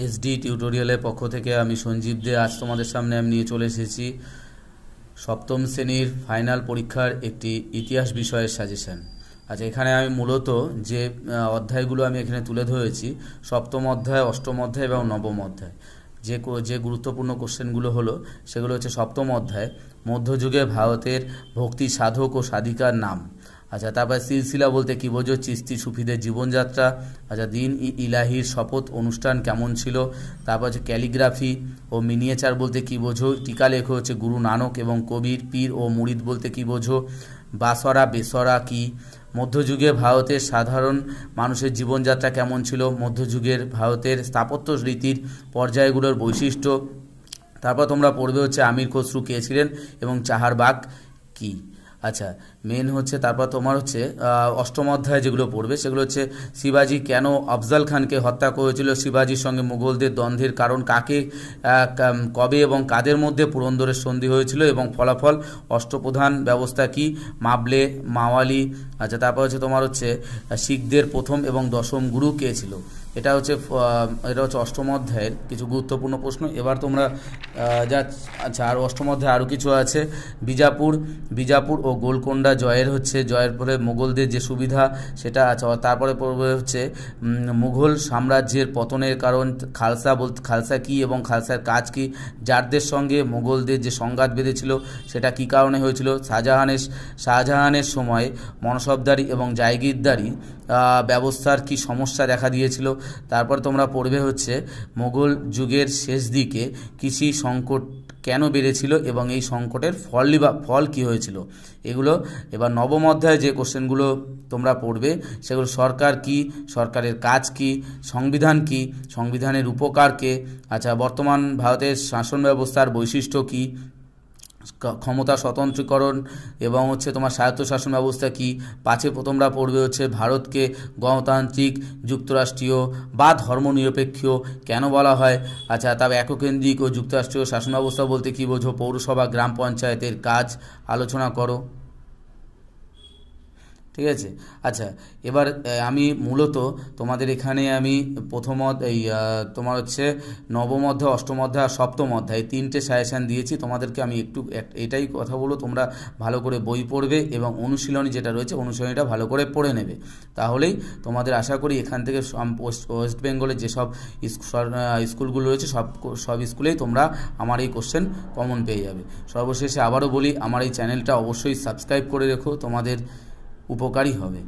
SD টিউটোরিয়ালের পক্ষ থেকে আমি সঞ্জীব দে আজ তোমাদের সামনে আমি নিয়ে চলে এসেছি সপ্তম শ্রেণীর ফাইনাল পরীক্ষার একটি ইতিহাস বিষয়ের সাজেশন। আচ্ছা, এখানে আমি মূলত যে অধ্যায়গুলো আমি এখানে তুলে ধরেছি সপ্তম অধ্যায়, অষ্টম অধ্যায় এবং নবম অধ্যায়। যে গুরুত্বপূর্ণ কোশ্চেনগুলো হলো সেগুলো হচ্ছে সপ্তম অধ্যায় মধ্যযুগে ভারতের ভক্তি সাধক ও সাধিকার নাম। আচ্ছা, তারপর সিলসিলা বলতে কী বোঝো, চিস্তি সুফিদের জীবনযাত্রা। আচ্ছা, দিন ইলাহির শপথ অনুষ্ঠান কেমন ছিল। তারপর হচ্ছে ক্যালিগ্রাফি ও মিনিয়েচার বলতে কী বোঝো। টিকা লেখো হচ্ছে গুরু নানক এবং কবির। পীর ও মুরিদ বলতে কী বোঝো। বাসরা বেসরা কি। মধ্যযুগে ভারতের সাধারণ মানুষের জীবনযাত্রা কেমন ছিল। মধ্যযুগের ভারতের স্থাপত্য রীতির পর্যায়গুলোর বৈশিষ্ট্য। তারপর তোমরা পড়বে হচ্ছে আমির খসরু কে ছিলেন এবং চাহারবাগ কি। আচ্ছা, মেন হচ্ছে তারপর তোমার হচ্ছে অষ্টম অধ্যায় যেগুলো পড়বে সেগুলো হচ্ছে শিবাজি কেন আফজাল খানকে হত্যা করেছিল, শিবাজির সঙ্গে মুঘলদের দ্বন্দ্বের কারণ, কাকে কবে এবং কাদের মধ্যে পুরন্দরের সন্ধি হয়েছিল এবং ফলাফল, অষ্টপ্রধান ব্যবস্থা কি, মাবলে মাওয়ালি। আচ্ছা, তারপর হচ্ছে তোমার হচ্ছে শিখদের প্রথম এবং দশম গুরু কে ছিল। এটা হচ্ছে অষ্টম অধ্যায়ের কিছু গুরুত্বপূর্ণ প্রশ্ন। এবার তোমরা আচ্ছা, আর অষ্টম অধ্যায়ে আরও কিছু আছে। বিজাপুর ও গোলকোন্ডা জয়ের পরে মুঘলদের যে সুবিধা সেটা আছে। তারপরে পড়বে হচ্ছে মুঘল সাম্রাজ্যের পতনের কারণ, খালসা কি এবং খালসার কাজ কি, জারদের সঙ্গে মুঘলদের যে সংঘাত বেঁধেছিল সেটা কি কারণে হয়েছিল, শাহজাহানের সময় মনসবদারি এবং জায়গিরদারি ব্যবস্থার কি সমস্যা দেখা দিয়েছিল। তারপর তোমরা পড়বে হচ্ছে মোগল যুগের শেষ দিকে কৃষি সংকট কেন বেড়েছিল এবং এই সংকটের ফল কি হয়েছিল, এগুলো। এবার নবম অধ্যায়ে যে কোশ্চেনগুলো তোমরা পড়বে সেগুলো সরকার কি, সরকারের কাজ কি, সংবিধান কি, সংবিধানের উপকার কে। আচ্ছা, বর্তমান ভারতের শাসন ব্যবস্থার বৈশিষ্ট্য কি, ক্ষমতা স্বতন্ত্রীকরণ এবং হচ্ছে তোমার স্বায়ত্তশাসন ব্যবস্থা কি। পাঁচে তোমরা পড়বে হচ্ছে ভারতকে গণতান্ত্রিক, যুক্তরাষ্ট্রীয় বা ধর্মনিরপেক্ষ কেন বলা হয়। আচ্ছা, তবে এককেন্দ্রিক ও যুক্তরাষ্ট্রীয় শাসন ব্যবস্থা বলতে কী বোঝো। পৌরসভা, গ্রাম পঞ্চায়েতের কাজ আলোচনা করো। ঠিক আছে। আচ্ছা, এবার আমি মূলত তোমাদের এখানে আমি তোমার হচ্ছে নবম অধ্যায়, অষ্টম অধ্যায় আর সপ্তম অধ্যায় তিনটে সাজেশান দিয়েছি তোমাদেরকে। আমি এটাই কথা বলবো, তোমরা ভালো করে বই পড়বে এবং অনুশীলনী যেটা রয়েছে অনুশীলনীটা ভালো করে পড়ে নেবে। তাহলেই তোমাদের আশা করি এখান থেকে ওয়েস্ট বেঙ্গলের যেসব স্কুলগুলো রয়েছে সব স্কুলেই তোমরা আমার এই কোশ্চেন কমন পেয়ে যাবে। সর্বশেষে আবারও বলি, আমার এই চ্যানেলটা অবশ্যই সাবস্ক্রাইব করে রেখো, তোমাদের উপকারী হবে।